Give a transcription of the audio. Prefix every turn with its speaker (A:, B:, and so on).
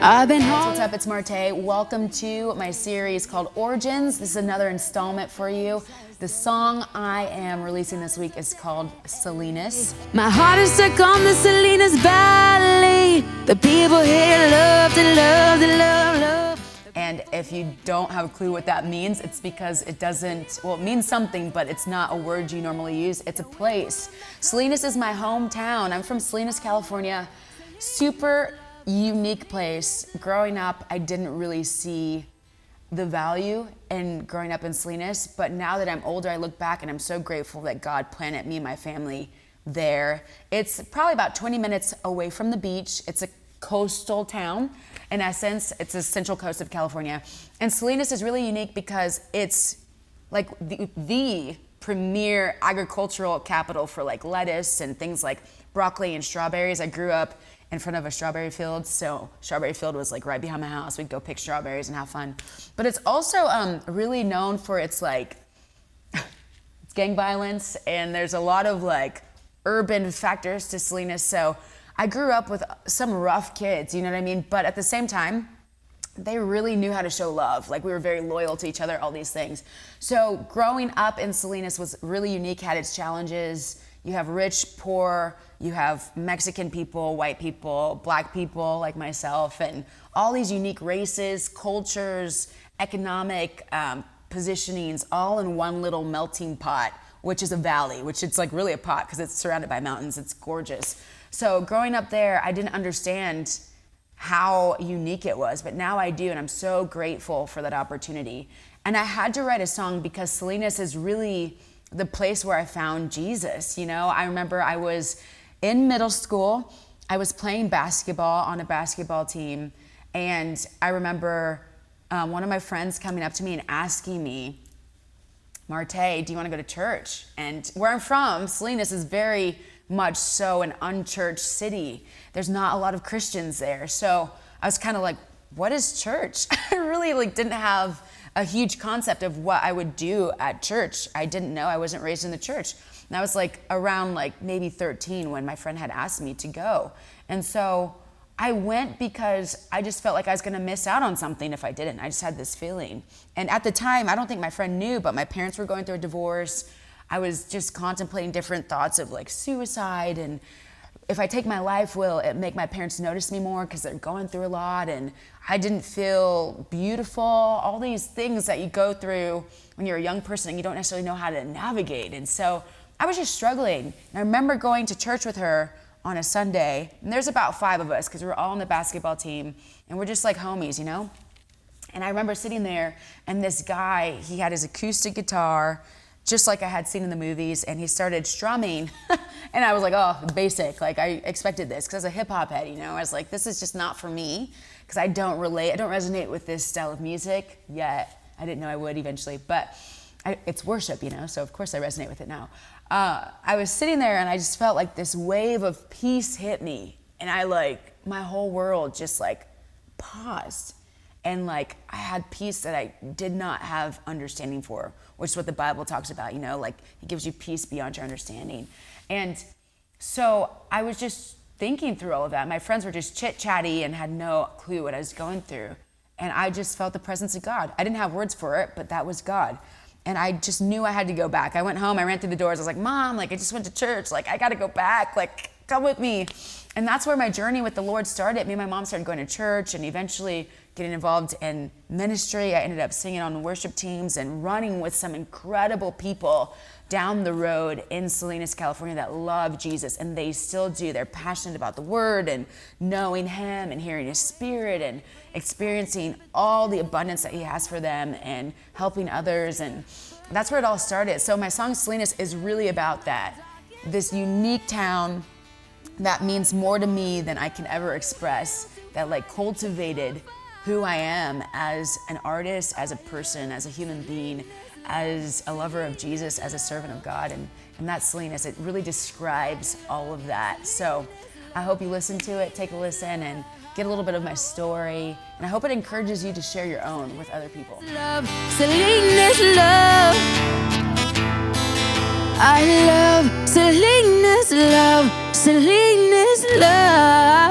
A: I've been
B: home. What's up, it's Martay. Welcome to my series called Origins. This is another installment for you. The song I am releasing this week is called Salinas.
A: My heart is stuck on the Salinas Valley. The people here love to love to love, love.
B: And if you don't have a clue what that means, it's because it doesn't, well, it means something, but it's not a word you normally use. It's a place. Salinas is my hometown. I'm from Salinas, California. Super unique place. Growing up, I didn't really see the value in growing up in Salinas, but now that I'm older, I look back and I'm so grateful that God planted me and my family there. It's probably about 20 minutes away from the beach. It's a coastal town. In essence, it's the central coast of California. And Salinas is really unique because it's like the premier agricultural capital for like lettuce and things like broccoli and strawberries. I grew up in front of a strawberry field, so strawberry field was like right behind my house. We'd go pick strawberries and have fun. But it's also really known for its like it's gang violence, and there's a lot of like urban factors to Salinas. So I grew up with some rough kids, you know what I mean? But at the same time, they really knew how to show love. Like we were very loyal to each other, all these things. So growing up in Salinas was really unique, had its challenges. You have rich, poor, you have Mexican people, white people, black people like myself, and all these unique races, cultures, economic positionings, all in one little melting pot, which is a valley, which it's like really a pot because it's surrounded by mountains. It's gorgeous. So growing up there, I didn't understand how unique it was, but now I do, and I'm so grateful for that opportunity. And I had to write a song because Salinas is really the place where I found Jesus. You know, I remember I was in middle school, I was playing basketball on a basketball team, and I remember one of my friends coming up to me and asking me, Martay, do you want to go to church? And where I'm from, Salinas is very much so an unchurched city. There's not a lot of Christians there. So I was kind of like, what is church? I really didn't have a huge concept of what I would do at church. I didn't know. I wasn't raised in the church. And I was around maybe 13 when my friend had asked me to go. And so I went because I just felt like I was gonna miss out on something if I didn't. I just had this feeling. And at the time, I don't think my friend knew, but my parents were going through a divorce. I was just contemplating different thoughts of suicide, and if I take my life, will it make my parents notice me more because they're going through a lot, and I didn't feel beautiful, all these things that you go through when you're a young person and you don't necessarily know how to navigate. And so I was just struggling. And I remember going to church with her on a Sunday, and there's about 5 of us because we were all on the basketball team, and we're just like homies, you know? And I remember sitting there, and this guy, he had his acoustic guitar, just like I had seen in the movies, and he started strumming. And I was like, oh, basic, I expected this, because as a hip hop head, you know, I was like, this is just not for me, because I don't resonate with this style of music yet. I didn't know I would eventually, but it's worship, you know, so of course I resonate with it now. I was sitting there, and I just felt like this wave of peace hit me, and my whole world just paused. And I had peace that I did not have understanding for, which is what the Bible talks about, you know, it gives you peace beyond your understanding. And so I was just thinking through all of that. My friends were just chit-chatty and had no clue what I was going through. And I just felt the presence of God. I didn't have words for it, but that was God. And I just knew I had to go back. I went home, I ran through the doors. I was like, Mom, I just went to church. I got to go back. Come with me. And that's where my journey with the Lord started. Me and my mom started going to church and eventually getting involved in ministry. I ended up singing on worship teams and running with some incredible people down the road in Salinas, California that love Jesus, and they still do. They're passionate about the Word and knowing Him and hearing His Spirit and experiencing all the abundance that He has for them and helping others, and that's where it all started. So my song Salinas is really about that. This unique town that means more to me than I can ever express, that cultivated who I am as an artist, as a person, as a human being, as a lover of Jesus, as a servant of God, and that's Salinas. It really describes all of that. So I hope you listen to it, take a listen, and get a little bit of my story, and I hope it encourages you to share your own with other people.
A: Love, Salinas love. I love Salinas love, Salinas love.